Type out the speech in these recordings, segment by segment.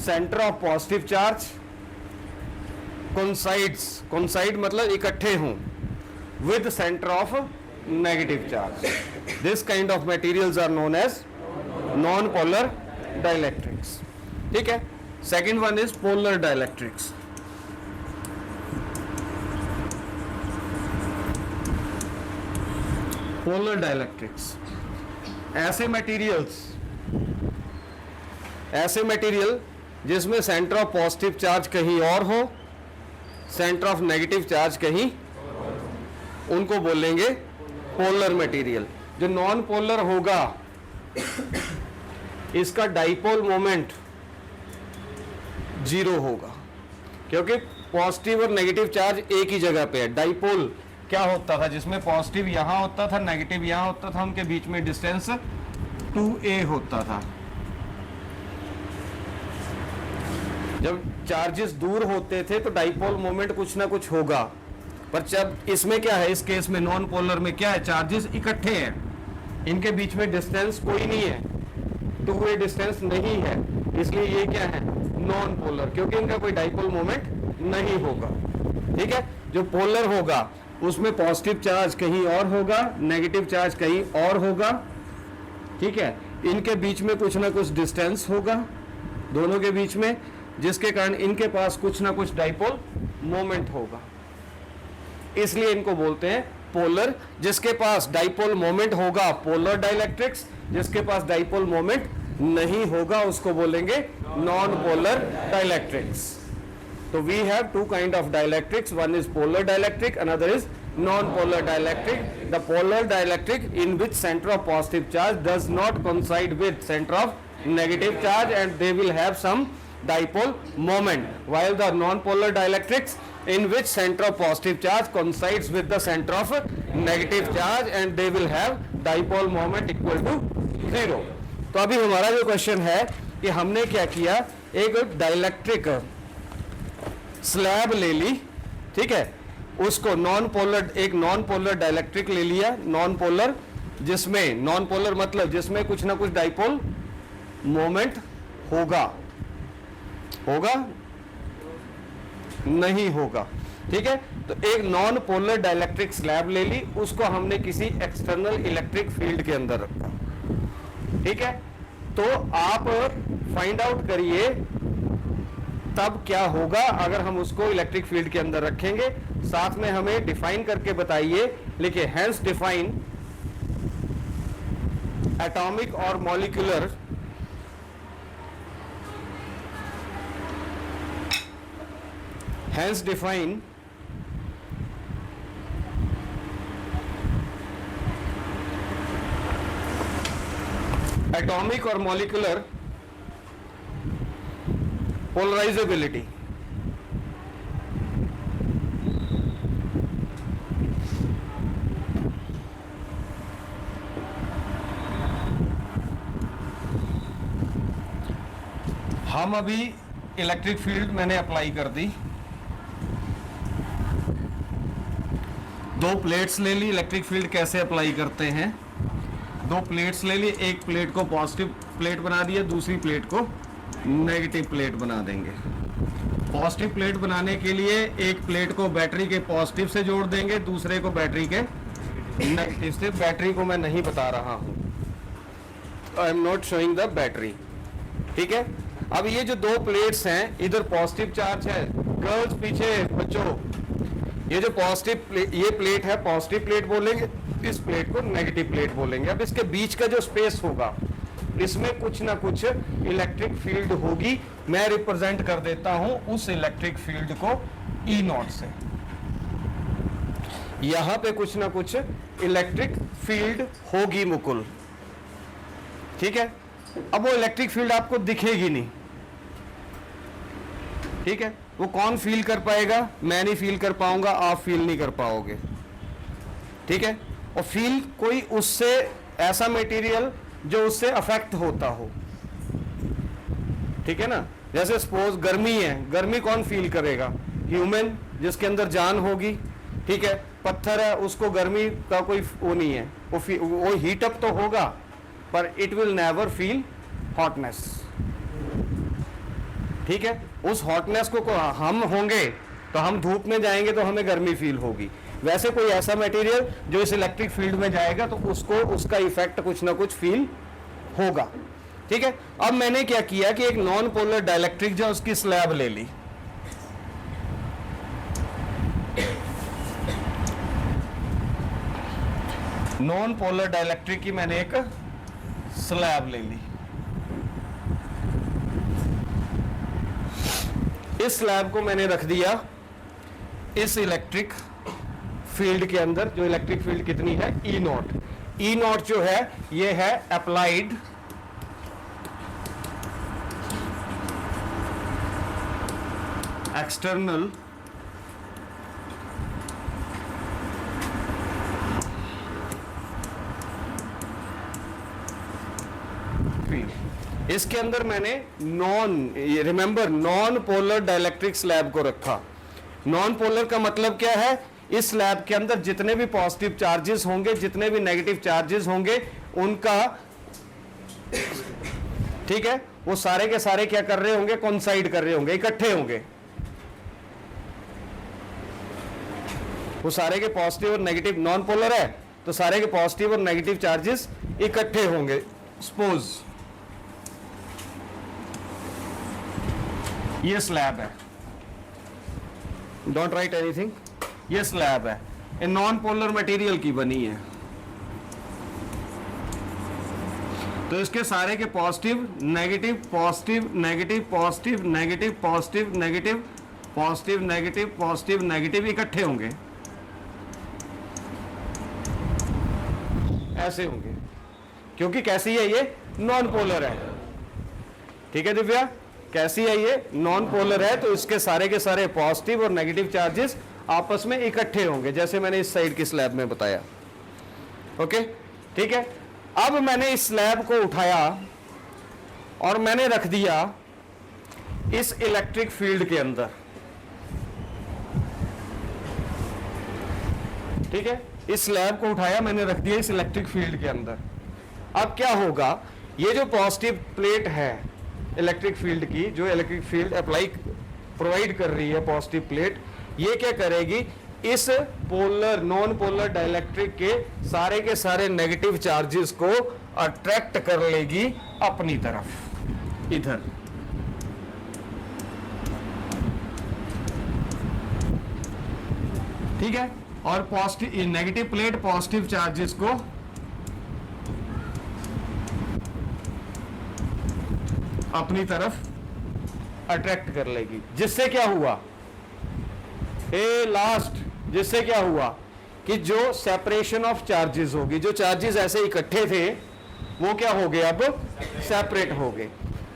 Centre of positive charge coincides, coincide मतलब इकट्ठे हों, with centre of negative charge. This kind of materials are known as non polar dielectrics. ठीक है. Second one is polar dielectrics. Polar dielectrics ऐसे material जिसमें centre of positive charge कहीं और हो, सेंटर ऑफ नेगेटिव चार्ज कहीं, उनको बोलेंगे पोलर मटेरियल. जो नॉन पोलर होगा इसका डाइपोल मोमेंट जीरो होगा, क्योंकि पॉजिटिव और नेगेटिव चार्ज एक ही जगह पे है. डाइपोल क्या होता था, जिसमें पॉजिटिव यहां होता था, नेगेटिव यहां होता था, उनके बीच में डिस्टेंस 2a होता था. जब चार्जेस दूर होते थे तो डाइपोल मोमेंट कुछ ना कुछ होगा, पर जब इसमें क्या है, इस केस में नॉन पोलर में क्या है, चार्जेस इकट्ठे हैं, इनके बीच में डिस्टेंस कोई नहीं है, 2a डिस्टेंस नहीं है, इसलिए ये क्या है, नॉन पोलर, क्योंकि इनका कोई डाइपोल मोमेंट नहीं होगा. ठीक है. जो पोलर होगा उसमें पॉजिटिव चार्ज कहीं और होगा, नेगेटिव चार्ज कहीं और होगा. ठीक है. इनके बीच में कुछ ना कुछ डिस्टेंस होगा दोनों के बीच में, जिसके कारण इनके पास कुछ ना कुछ डाइपोल मोमेंट होगा, इसलिए इनको बोलते हैं पोलर. जिसके पास डाइपोल मोमेंट होगा पोलर डाइलेक्ट्रिक्स, जिसके पास डाइपोल मोमेंट नहीं होगा उसको बोलेंगे non polar dielectrics. So we have two kind of dielectrics. One is polar dielectric, another is non-polar dielectric. The polar dielectric in which center of positive charge does not coincide with center of negative charge, and they will have some dipole moment. While the non-polar dielectrics in which center of positive charge coincides with the center of negative charge, and they will have dipole moment equal to 0. तो अभी हमारा जो question है कि हमने क्या किया, एक डाइलेक्ट्रिक स्लैब ले ली. ठीक है. उसको नॉन पोलर, एक नॉन पोलर डाइलेक्ट्रिक ले लिया, नॉन पोलर, जिसमें नॉन पोलर मतलब जिसमें कुछ ना कुछ डाइपोल मोमेंट होगा, होगा नहीं होगा. ठीक है. तो एक नॉन पोलर डाइलेक्ट्रिक स्लैब ले ली, उसको हमने किसी एक्सटर्नल इलेक्ट्रिक फील्ड के अंदर रखा. ठीक है. तो आप फाइंड आउट करिए तब क्या होगा अगर हम उसको इलेक्ट्रिक फील्ड के अंदर रखेंगे. साथ में हमें डिफाइन करके बताइए. लिखिए, हेंस डिफाइन एटॉमिक और मॉलिक्यूलर हेंस डिफाइन एटॉमिक और मॉलिक्यूलर पोलराइजेबिलिटी. हम अभी इलेक्ट्रिक फील्ड मैंने अप्लाई कर दी, दो प्लेट्स ले ली. इलेक्ट्रिक फील्ड कैसे अप्लाई करते हैं, दो प्लेट्स ले ली, एक प्लेट को पॉजिटिव प्लेट बना दिया, दूसरी प्लेट को नेगेटिव प्लेट बना देंगे. पॉजिटिव प्लेट बनाने के लिए एक प्लेट को बैटरी के पॉजिटिव से जोड़ देंगे, दूसरे को बैटरी के नेगेटिव से. बैटरी को मैं नहीं बता रहा हूं, I am not showing the battery. ठीक है. अब ये जो दो प्लेट्स हैं, इधर पॉजिटिव चार्ज है, गर्ल्स पीछे बच्चों, ये जो पॉजिटिव ये प्लेट है पॉजिटिव प्लेट बोलेंगे, इस प्लेट को नेगेटिव प्लेट बोलेंगे. अब इसके बीच का जो स्पेस होगा इसमें कुछ ना कुछ इलेक्ट्रिक फील्ड होगी. मैं रिप्रेजेंट कर देता हूं उस इलेक्ट्रिक फील्ड को ई नॉट से. यहां पे कुछ ना कुछ इलेक्ट्रिक फील्ड होगी मुकुल. ठीक है. अब वो इलेक्ट्रिक फील्ड आपको दिखेगी नहीं. ठीक है. वो कौन फील कर पाएगा, मैं नहीं फील कर पाऊंगा, आप फील नहीं कर पाओगे. ठीक है. और फील कोई उससे ऐसा मटेरियल जो उससे अफेक्ट होता हो. ठीक है ना. जैसे सपोज गर्मी है, गर्मी कौन फील करेगा, ह्यूमन, जिसके अंदर जान होगी. ठीक है. पत्थर है, उसको गर्मी का कोई वो नहीं है, वो हीट अप तो होगा, पर it will never feel hotness. ठीक है, उस हॉटनेस को हम होंगे तो हम धूप में जाएंगे तो हमें गर्मी फील होगी। वैसे कोई ऐसा मटेरियल जो इस इलेक्ट्रिक फील्ड में जाएगा तो उसको उसका इफेक्ट कुछ ना कुछ फील होगा। ठीक है, अब मैंने क्या किया कि एक नॉन पोलर डाइलेक्ट्रिक जो उसकी स्लैब ले ली, नॉन पोलर डाइलेक्ट्रिक की मैंने एक स्लैब ले ली। इस स्लैब को मैंने रख दिया इस इलेक्ट्रिक फील्ड के अंदर, जो इलेक्ट्रिक फील्ड कितनी है, ई नॉट। ई नॉट जो है ये है अप्लाइड एक्सटर्नल फील्ड। इसके अंदर मैंने remember non polar dielectric slab को रखा। नॉन पोलर का मतलब क्या है, इस स्लैब के अंदर जितने भी पॉजिटिव चार्जेस होंगे, जितने भी नेगेटिव चार्जेस होंगे, उनका, ठीक है, वो सारे के सारे क्या कर रहे होंगे, कोइंसाइड कर रहे होंगे, इकट्ठे होंगे। वो सारे के पॉजिटिव और नेगेटिव, नॉन पोलर है तो सारे के पॉजिटिव और नेगेटिव चार्जेस इकट्ठे होंगे। सपोज ये स्लैब है, डोंट राइट एनीथिंग, ये स्लैब है, ये नॉन पोलर मटेरियल की बनी है, तो इसके सारे के positive negative positive negative positive negative positive negative positive negative positive negative इकट्ठे होंगे, ऐसे होंगे, क्योंकि कैसी है, ये नॉन पोलर है। ठीक है दिव्या, कैसी है, ये नॉन पोलर है, तो इसके सारे के सारे पॉजिटिव और नेगेटिव चार्जेस आपस में इकट्ठे होंगे, जैसे मैंने इस साइड की स्लैब में बताया। ओके, ठीक है। अब मैंने इस स्लैब को उठाया और मैंने रख दिया इस इलेक्ट्रिक फील्ड के अंदर। ठीक है, इस स्लैब को उठाया, मैंने रख दिया इस इलेक्ट्रिक फील्ड के अंदर। अब क्या होगा, ये जो पॉजिटिव प्लेट है इलेक्ट्रिक फील्ड की, जो इलेक्ट्रिक फील्ड अप्लाई प्रोवाइड कर रही है पॉजिटिव प्लेट, ये क्या करेगी, इस पोलर नॉन पोलर डाइलेक्ट्रिक के सारे नेगेटिव चार्जेस को अट्रैक्ट कर लेगी अपनी तरफ, इधर। ठीक है, और positive negative plate positive charges को अपनी तरफ अट्रैक्ट कर लेगी, जिससे क्या हुआ, लास्ट, जिससे क्या हुआ कि जो सेपरेशन ऑफ चार्जेस होगी, जो चार्जेस ऐसे इकट्ठे थे वो क्या हो गए, अब सेपरेट हो गए।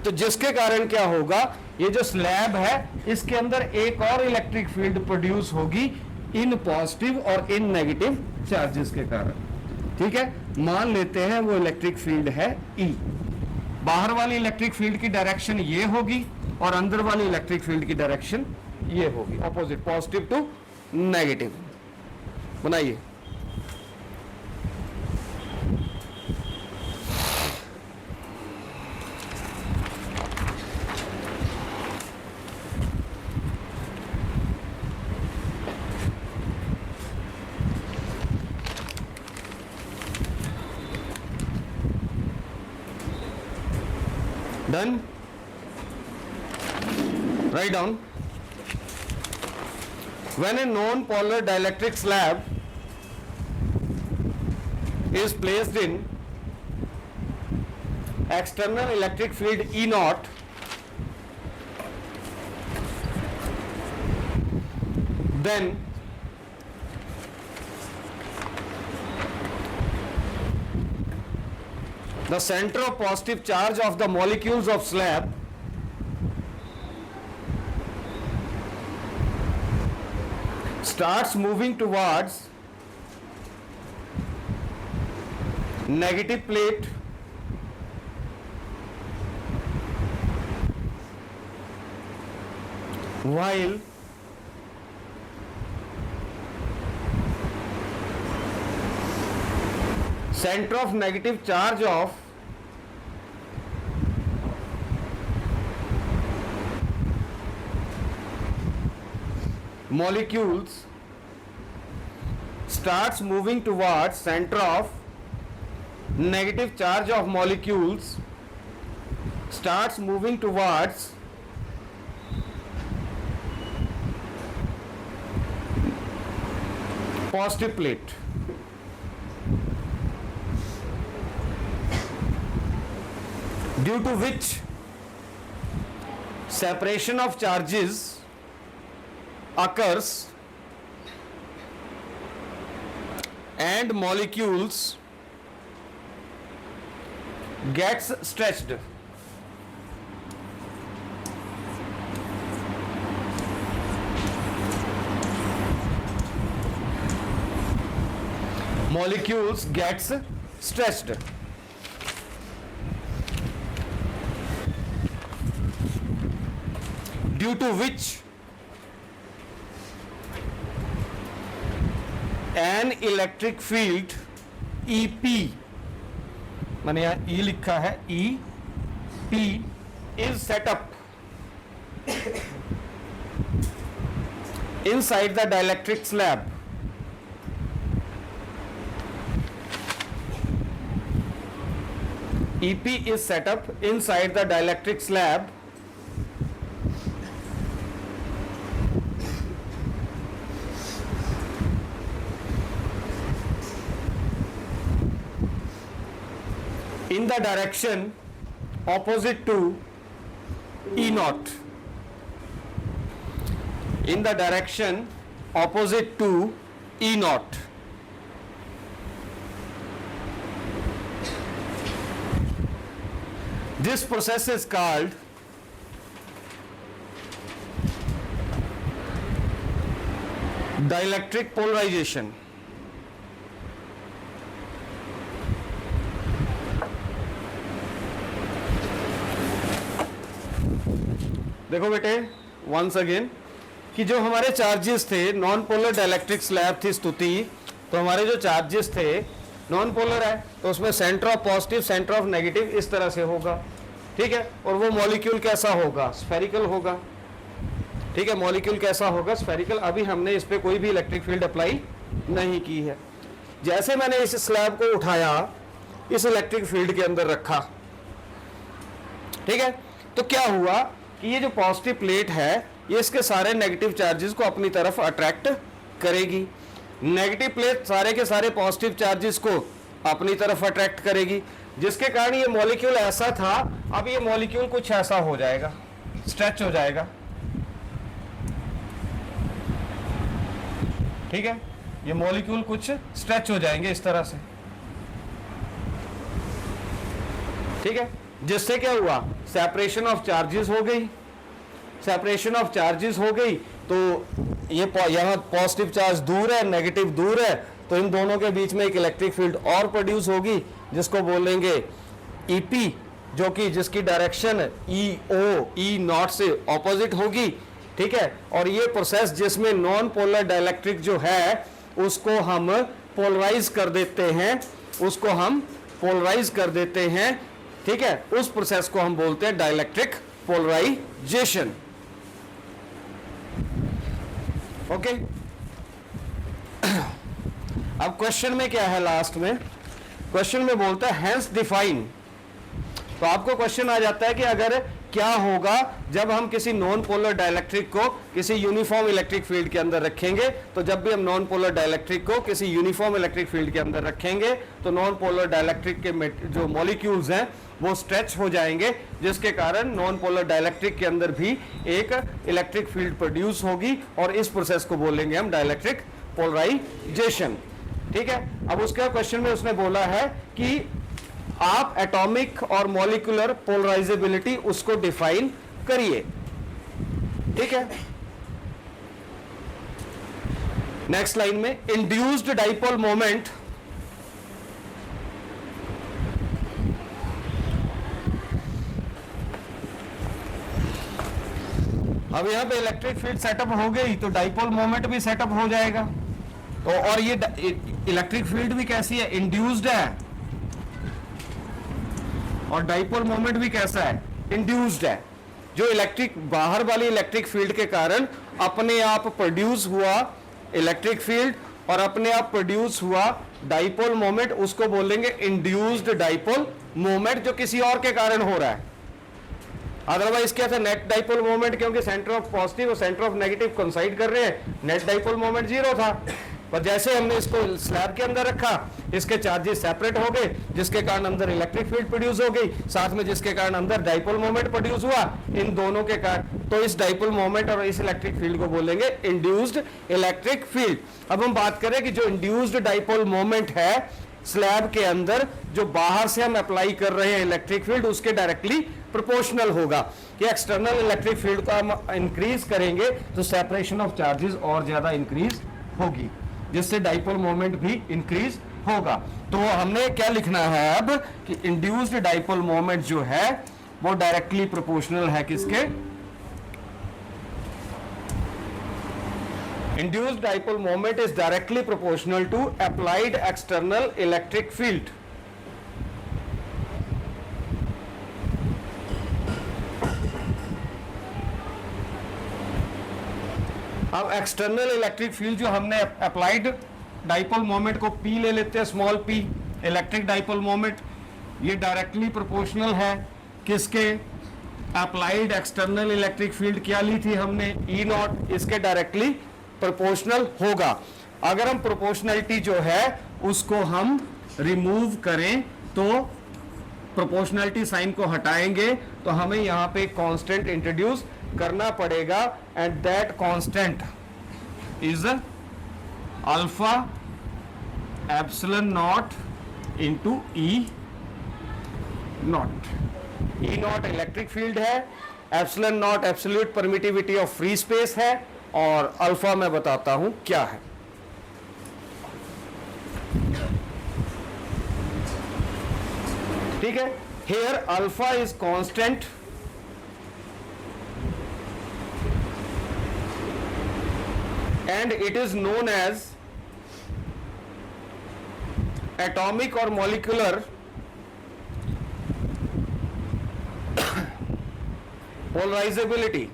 तो जिसके कारण क्या होगा, ये जो स्लैब है इसके अंदर एक और इलेक्ट्रिक फील्ड प्रोड्यूस होगी इन पॉजिटिव और इन नेगेटिव चार्जेस के कारण। ठीक है, मान लेते हैं वो इलेक्ट्रिक फील्ड है ई। बाहर वाली इलेक्ट्रिक फील्ड की डायरेक्शन ये होगी और अंदर वाली इलेक्ट्रिक फील्ड की डायरेक्शन ये होगी, ऑपोजिट, पॉजिटिव टू नेगेटिव। बनाइए, done, write down, when a non-polar dielectric slab is placed in external electric field E naught, then the center of positive charge of the molecules of slab starts moving towards negative plate while center of negative charge of molecules starts moving towards center of negative charge of molecules starts moving towards positive plate. Due to which separation of charges occurs and molecules gets stretched. Molecules gets stretched. Due to which an electric field EP, मैंने यहाँ E लिखा है, EP is set up inside the dielectric slab. EP is set up inside the dielectric slab in the direction opposite to E naught. In the direction opposite to E naught. This process is called dielectric polarization. देखो बेटे once again कि जो हमारे charges थे non polar dielectric slab थी स्तुति, तो हमारे जो चार्जेस थे नॉन पोलर है तो उसमें centre of positive centre of negative इस तरह से होगा, ठीक है। और वो मॉलिक्यूल कैसा होगा, स्फेरिकल होगा, ठीक है। मॉलिक्यूल कैसा होगा, स्फेरिकल। अभी हमने इस पे कोई भी इलेक्ट्रिक फील्ड अप्लाई नहीं की है। जैसे मैंने इस स्लैब को उठाया, इस इलेक्ट्रिक फील्ड के अंदर रखा, ठीक है, तो क्या हुआ कि ये जो पॉजिटिव प्लेट है ये इसके सारे नेगेटिव चार्जेस को अपनी तरफ अट्रैक्ट करेगी। नेगेटिव प्लेट सारे के सारे पॉजिटिव चार्जेस को अपनी तरफ अट्रैक्ट करेगी, जिसके कारण ये मॉलिक्यूल ऐसा था, अब ये मॉलिक्यूल कुछ ऐसा हो जाएगा, स्ट्रेच हो जाएगा, ठीक है। ये मॉलिक्यूल कुछ स्ट्रेच हो जाएंगे इस तरह से, ठीक है। जिससे क्या हुआ, सेपरेशन ऑफ चार्जेस हो गई। सेपरेशन ऑफ चार्जेस हो गई तो ये यहाँ पॉजिटिव चार्ज दूर है, नेगेटिव दूर है, तो इन दोनों के बीच में एक इलेक्ट्रिक फील्ड और प्रोड्यूस होगी जिसको बोलेंगे ईपी, जो कि जिसकी डायरेक्शन ई नॉट से ऑपोजिट होगी, ठीक है। और ये प्रोसेस जिसमें नॉन पोलर डाइलेक्ट्रिक जो है उसको हम पोलराइज कर देते हैं, उसको हम पोलराइज कर देते हैं, ठीक है। उस प्रोसेस को हम बोलते हैं डाइलेक्ट्रिक पोलराइजेशन। ओके, अब क्वेश्चन में क्या है, लास्ट में क्वेश्चन में बोलता है हेंस डिफाइन। तो आपको क्वेश्चन आ जाता है कि अगर क्या होगा जब हम किसी नॉन पोलर डाइलेक्ट्रिक को किसी यूनिफॉर्म इलेक्ट्रिक फील्ड के अंदर रखेंगे। तो जब भी हम नॉन पोलर डाइलेक्ट्रिक को किसी यूनिफॉर्म इलेक्ट्रिक फील्ड के अंदर रखेंगे तो नॉन पोलर डाइलेक्ट्रिक के जो मॉलिक्यूल्स हैं वो स्ट्रेच हो जाएंगे, जिसके कारण नॉन पोलर डाइलेक्ट्रिक के अंदर भी एक इलेक्ट्रिक फील्ड प्रोड्यूस होगी, और इस प्रोसेस को बोलेंगे हम डाइलेक्ट्रिक पोलराइजेशन, ठीक है। अब उसके क्वेश्चन में उसने बोला है कि आप एटॉमिक और मॉलिक्यूलर पोलराइजेबिलिटी उसको डिफाइन करिए, ठीक है। नेक्स्ट लाइन में इंड्यूस्ड डाइपोल मोमेंट अब यहां पे इलेक्ट्रिक फील्ड सेटअप हो गई तो डाइपोल मोमेंट भी सेटअप हो जाएगा। तो और ये इलेक्ट्रिक फील्ड भी कैसी है, इंड्यूस्ड है, और डाइपोल मोमेंट भी कैसा है, इंड्यूस्ड है। जो इलेक्ट्रिक बाहर वाली इलेक्ट्रिक फील्ड के कारण अपने आप प्रोड्यूस हुआ इलेक्ट्रिक फील्ड और अपने आप प्रोड्यूस हुआ डाइपोल मोमेंट, उसको बोलेंगे इंड्यूस्ड डाइपोल मोमेंट, जो किसी और के कारण हो रहा है। अदरवाइज क्या था, नेट डाइपोल मोमेंट, क्योंकि सेंटर ऑफ पॉजिटिव और सेंटर ऑफ नेगेटिव कोइंसाइड कर रहे हैं, नेट डाइपोल मोमेंट जीरो था। पर जैसे हमने इसको स्लैब के अंदर रखा, इसके चार्जेस सेपरेट हो गए, जिसके कारण अंदर इलेक्ट्रिक फील्ड प्रोड्यूस हो गई, साथ में जिसके कारण अंदर डाइपोल मोमेंट प्रोड्यूस हुआ, इन दोनों के कारण। तो इस डाइपोल मोमेंट और इस इलेक्ट्रिक फील्ड को बोलेंगे इंड्यूस्ड इलेक्ट्रिक फील्ड। अब हम बात करें कि जो इंड्यूस्ड डाइपोल मोमेंट है स्लैब के अंदर, जो बाहर से हम अप्लाई कर रहे हैं इलेक्ट्रिक फील्ड, उसके डायरेक्टली प्रोपोर्शनल होगा। कि एक्सटर्नल इलेक्ट्रिक फील्ड को हम इंक्रीज करेंगे तो सेपरेशन ऑफ चार्जेस और ज्यादा इंक्रीज होगी, जिससे डाइपोल मोमेंट भी इंक्रीज होगा। तो हमने क्या लिखना है अब कि इंड्यूस्ड डाइपोल मोमेंट जो है वो डायरेक्टली प्रोपोर्शनल है किसके, induced dipole moment is directly proportional to applied external electric field. अब एक्सटर्नल इलेक्ट्रिक फील्ड जो हमने अप्लाइड डाइपोल मोमेंट को P ले लेते हैं, small p, electric dipole moment, ये डायरेक्टली प्रोपोर्शनल है किसके, अप्लाइड एक्सटर्नल इलेक्ट्रिक फील्ड क्या ली थी हमने, E नॉट, इसके डायरेक्टली प्रोपोर्शनल होगा। अगर हम प्रोपोर्शनलिटी जो है उसको हम रिमूव करें, तो प्रोपोर्शनलिटी साइन को हटाएंगे तो हमें यहां पे कांस्टेंट इंट्रोड्यूस करना पड़ेगा, and that constant is alpha epsilon naught into E naught. E naught electric field है, epsilon naught absolute permittivity of free space है, और अल्फा मैं बताता हूं क्या है। ठीक है, here alpha is constant and it is known as atomic or molecular polarizability।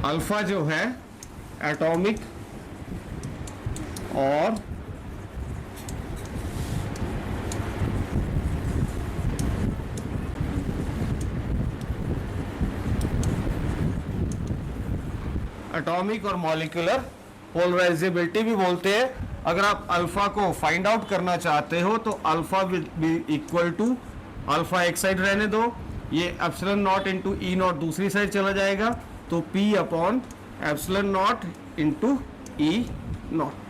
Alpha जो है एटॉमिक और एटॉमिक और मॉलिक्यूलर पोलराइजेबिलिटी भी बोलते हैं। अगर आप अल्फा को फाइंड आउट करना चाहते हो तो alpha will be equal to, alpha एक साइड रहने दो, ये epsilon naught into E naught दूसरी साइड चला जाएगा, तो P upon epsilon naught into E naught.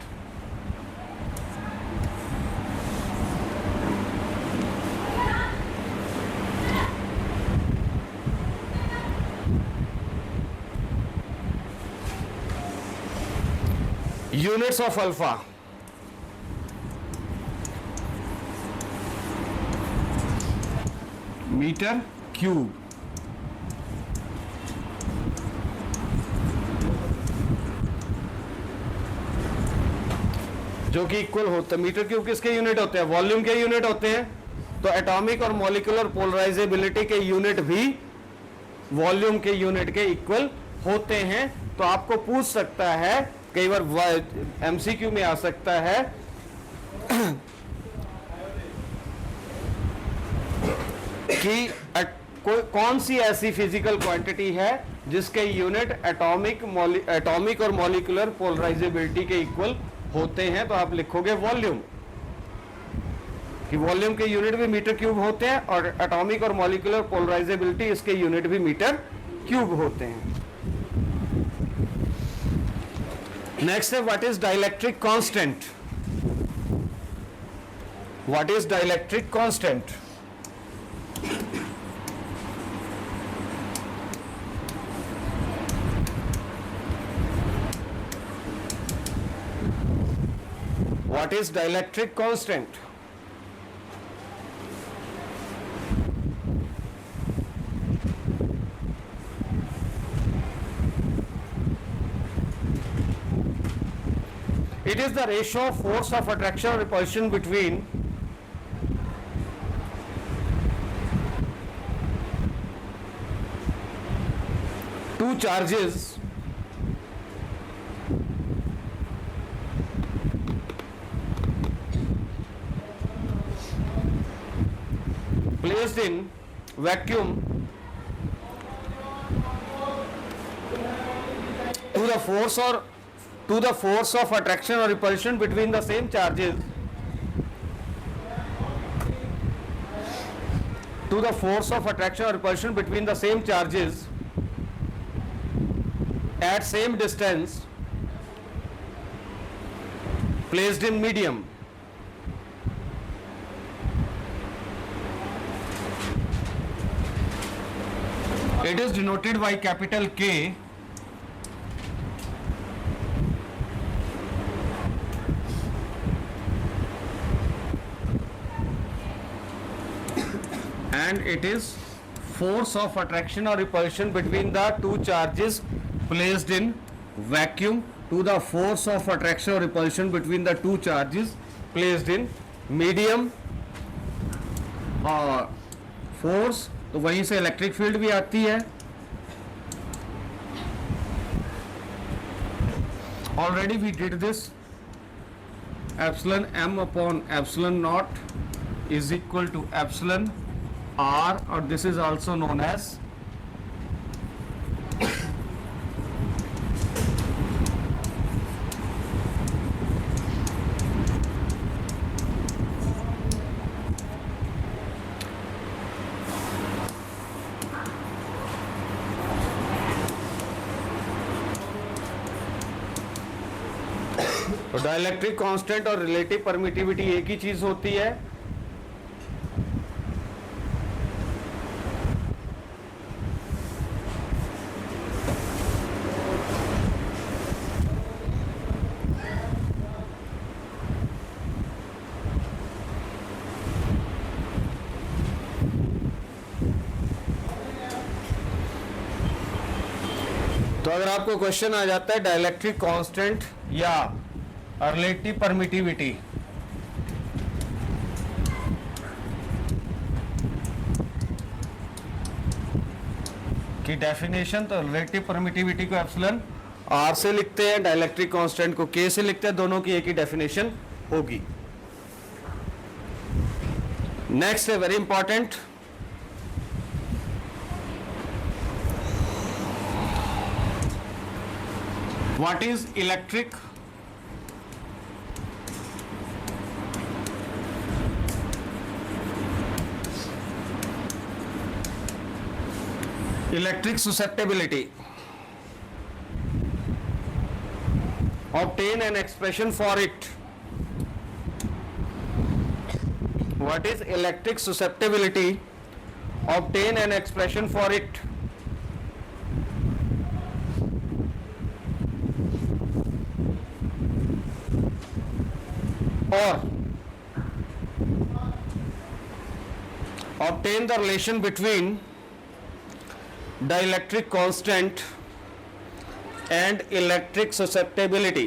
Units of alpha, metre cube, जो कि इक्वल होता है, मीटर क्यूब किसके यूनिट होते हैं, वॉल्यूम के यूनिट होते हैं। तो एटॉमिक और मॉलिक्यूलर पोलराइजेबिलिटी के यूनिट भी वॉल्यूम के यूनिट के इक्वल होते हैं। तो आपको पूछ सकता है, कई बार एमसीक्यू में आ सकता है कि कौन सी ऐसी फिजिकल क्वांटिटी है जिसके यूनिट एटॉमिक और मॉलिक्यूलर पोलराइजेबिलिटी के इक्वल होते हैं। तो आप लिखोगे वॉल्यूम, कि वॉल्यूम के यूनिट भी मीटर क्यूब होते हैं और एटॉमिक और मॉलिक्यूलर पोलराइजेबिलिटी इसके यूनिट भी मीटर क्यूब होते हैं। नेक्स्ट है what is dielectric constant. What is dielectric constant? What is dielectric constant? It is the ratio of force of attraction or repulsion between two charges placed in vacuum to the force of attraction or repulsion between the same charges to the force of attraction or repulsion between the same charges at same distance placed in medium. It is denoted by capital K and it is force of attraction or repulsion between the two charges placed in vacuum to the force of attraction or repulsion between the two charges placed in medium force. तो वहीं से electric field भी आती है. Already we did this. Epsilon m upon epsilon naught is equal to epsilon r और this is also known as तो dielectric constant और relative permittivity एक ही चीज होती है. तो अगर आपको क्वेश्चन आ जाता है डाइलेक्ट्रिक कांस्टेंट या रिलेटिव परमिटिविटी की डेफिनेशन, तो रिलेटिव परमिटिविटी को एप्सिलॉन r से लिखते हैं, डाइलेक्ट्रिक कांस्टेंट को k से लिखते हैं. दोनों की एक ही डेफिनेशन होगी. नेक्स्ट है very important. What is electric electric susceptibility? Obtain an expression for it. What is electric susceptibility? Obtain an expression for it. Or obtain the relation between dielectric constant and electric susceptibility.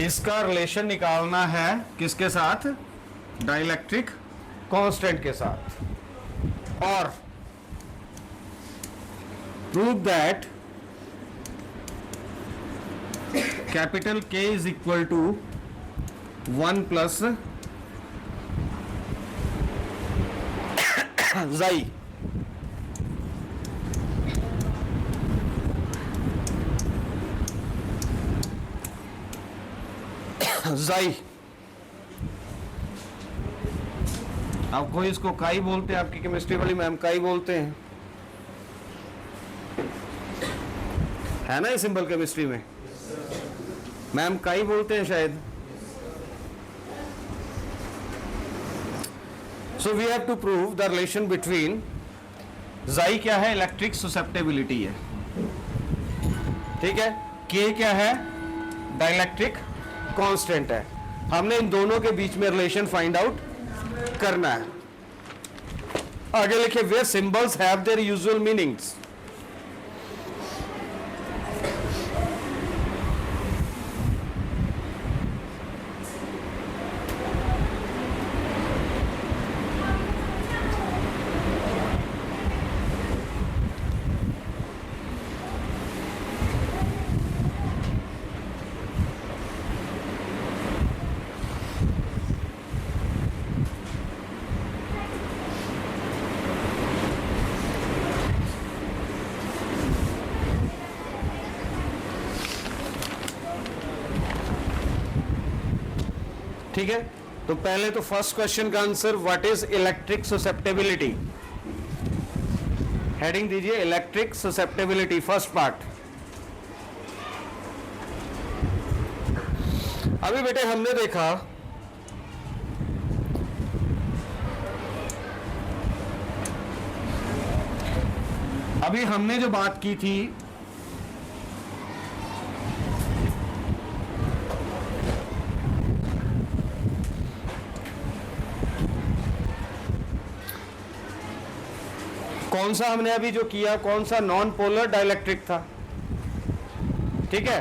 इसका relation निकालना है किसके साथ? Dielectric constant के साथ. और prove that capital K is equal to 1 plus xi. xi अब कोई इसको काई बोलते हैं, आपकी केमिस्ट्री वाली मैम काई बोलते हैं, है ना ये सिंबल केमिस्ट्री में. मैम काई बोलते हैं शायद. So we have to prove the relation between xi क्या है? इलेक्ट्रिक ससेप्टेबिलिटी है. ठीक है. K क्या है? डाइलेक्ट्रिक कांस्टेंट है. हमने इन दोनों के बीच में रिलेशन फाइंड आउट करना है। आगे लिखिए, वे symbols have their usual meanings. ठीक है, तो पहले तो फर्स्ट क्वेश्चन का answer, what is electric susceptibility. Heading दीजिए इलेक्ट्रिक ससेप्टेबिलिटी, फर्स्ट पार्ट। अभी बेटे हमने देखा अभी हमने जो बात की थी कौन सा हमने अभी जो किया, कौन सा, नॉन पोलर डाइलेक्ट्रिक था। ठीक है,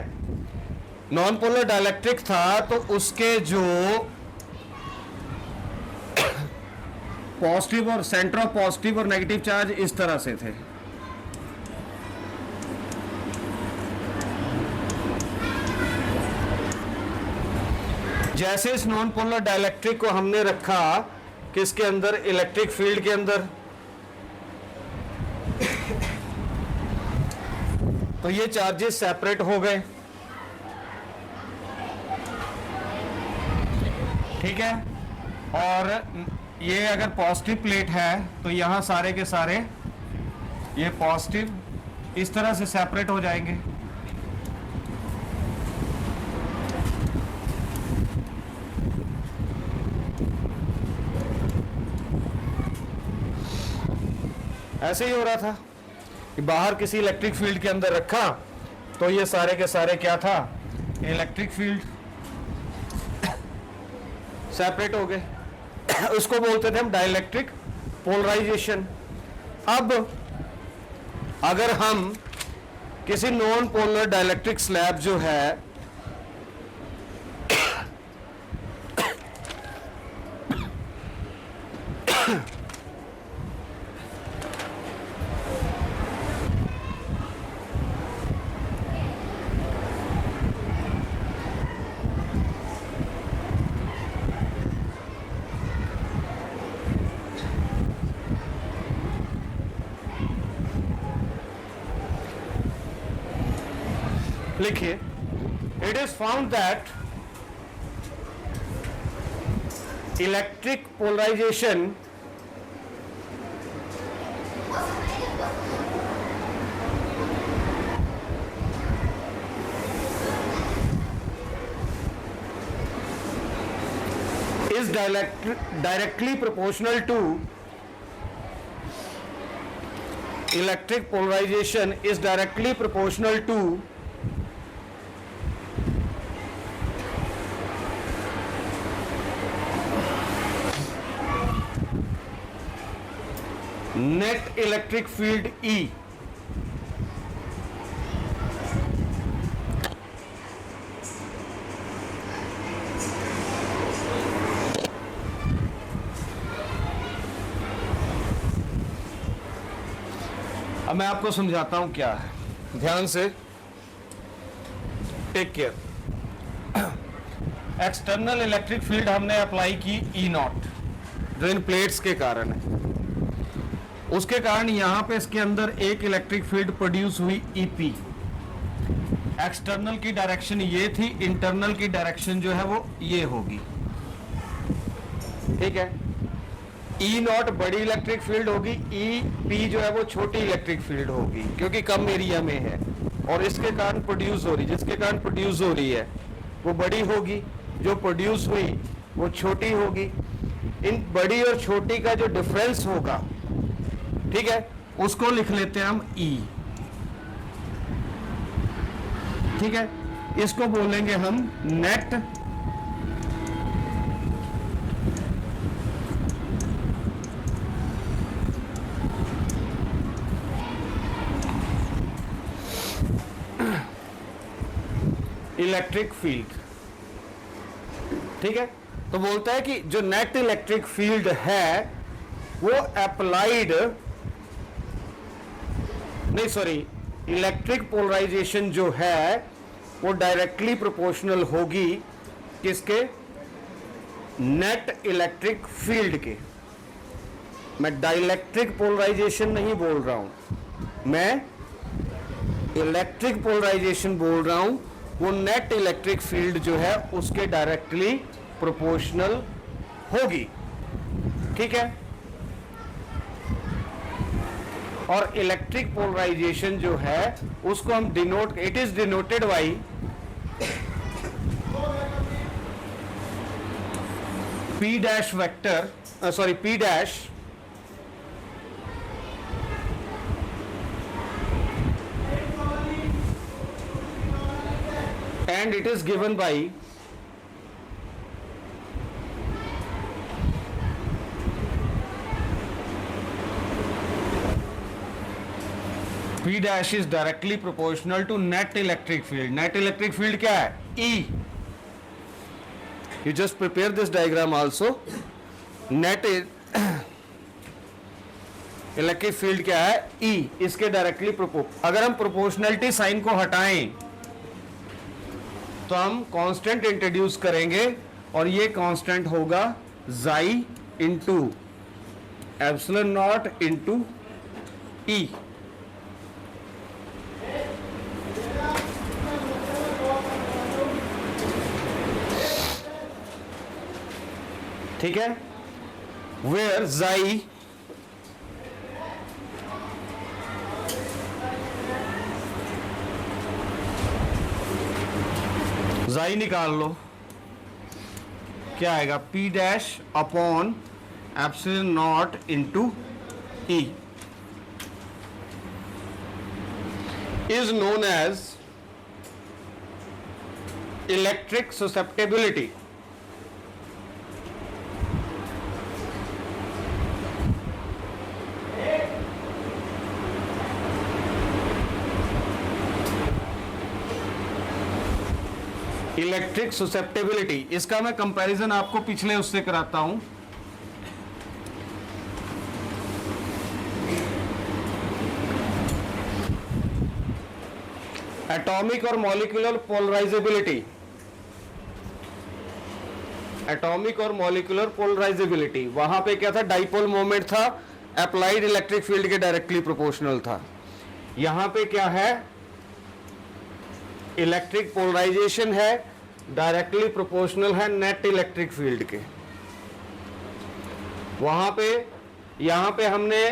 नॉन पोलर डाइलेक्ट्रिक था तो उसके जो पॉजिटिव और सेंटर ऑफ पॉजिटिव और नेगेटिव चार्ज इस तरह से थे। जैसे इस नॉन पोलर डाइलेक्ट्रिक को हमने रखा किसके अंदर, इलेक्ट्रिक फील्ड के अंदर, तो ये चार्जेस सेपरेट हो गए। ठीक है, और ये अगर पॉजिटिव प्लेट है तो यहां सारे के सारे ये पॉजिटिव इस तरह से सेपरेट हो जाएंगे। ऐसे ही हो रहा था कि बाहर किसी इलेक्ट्रिक फील्ड के अंदर रखा तो ये सारे के सारे क्या था, इलेक्ट्रिक फील्ड सेपरेट हो गए। उसको बोलते थे हम डाइलेक्ट्रिक पोलराइजेशन। अब अगर हम किसी नॉन पोलर डाइलेक्ट्रिक स्लैब जो है लिखिए, it is found that electric polarization is directly proportional to electric polarization is directly proportional to net electric field E। अब मैं आपको समझाता हूं क्या है, ध्यान से take care. External electric field हमने अप्लाई की E0 जो इन प्लेट्स के कारण है, उसके कारण यहां पे इसके अंदर एक इलेक्ट्रिक फील्ड प्रोड्यूस हुई EP। एक्सटर्नल की डायरेक्शन ये थी, इंटरनल की डायरेक्शन जो है वो ये होगी। ठीक है, E0 बड़ी इलेक्ट्रिक फील्ड होगी, EP जो है वो छोटी इलेक्ट्रिक फील्ड होगी क्योंकि कम एरिया में है और इसके कारण प्रोड्यूस हो रही, जिसके कारण प्रोड्यूस हो रही है वो बड़ी होगी, जो प्रोड्यूस हुई वो छोटी होगी। इन बड़ी और छोटी का जो डिफरेंस होगा, ठीक है, उसको लिख लेते हैं हम E। ठीक है, इसको बोलेंगे हम नेट इलेक्ट्रिक फील्ड। ठीक है, तो बोलता है कि जो नेट इलेक्ट्रिक फील्ड है वो अप्लाइड, नहीं सॉरी, इलेक्ट्रिक पोलराइजेशन जो है वो डायरेक्टली प्रोपोर्शनल होगी किसके, नेट इलेक्ट्रिक फील्ड के। मैं डाइलेक्ट्रिक पोलराइजेशन नहीं बोल रहा हूं, मैं इलेक्ट्रिक पोलराइजेशन बोल रहा हूं। वो नेट इलेक्ट्रिक फील्ड जो है उसके डायरेक्टली प्रोपोर्शनल होगी। ठीक है, और इलेक्ट्रिक पोलराइजेशन जो है उसको हम denote, it is denoted by P dash vector, sorry, P dash and it is given by P dash is directly proportional to net electric field. Net electric field क्या है? E. You just prepare this diagram also. Net electric field क्या है? E. इसके directly अगर हम proportionality sign को हटाएं तो हम कांस्टेंट इंट्रोड्यूस करेंगे और ये कांस्टेंट होगा chi into epsilon naught into E. ठीक है, वेयर जाई जाई निकाल लो, क्या आएगा? P dash upon epsilon naught into E is known as electric susceptibility. Electric susceptibility, इसका मैं कंपैरिजन आपको पिछले उससे कराता हूं। एटॉमिक और मॉलिक्यूलर पोलराइजेबिलिटी, एटॉमिक और मॉलिक्यूलर पोलराइजेबिलिटी, वहां पे क्या था? डाइपोल मोमेंट था, अप्लाइड इलेक्ट्रिक फील्ड के डायरेक्टली प्रोपोर्शनल था। यहां पे क्या है? इलेक्ट्रिक पोलराइजेशन है, डायरेक्टली प्रोपोर्शनल है नेट इलेक्ट्रिक फील्ड के। वहां पे यहां पे हमने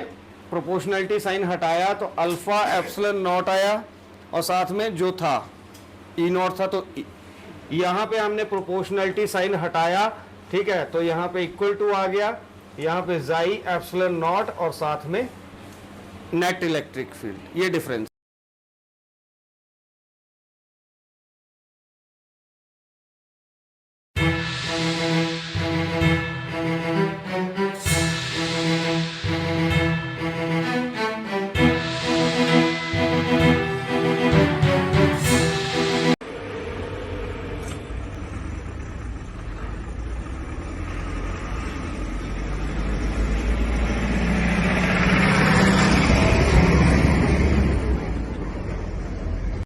प्रोपोर्शनलिटी साइन हटाया तो अल्फा एप्सिलॉन नॉट आया और साथ में जो था ई नॉट था, तो यहां पे हमने प्रोपोर्शनलिटी साइन हटाया। ठीक है, तो यहां पे इक्वल टू आ गया, यहां पे जाई एप्सिलॉन नॉट और साथ में नेट इलेक्ट्रिक फील्ड, ये डिफरेंस।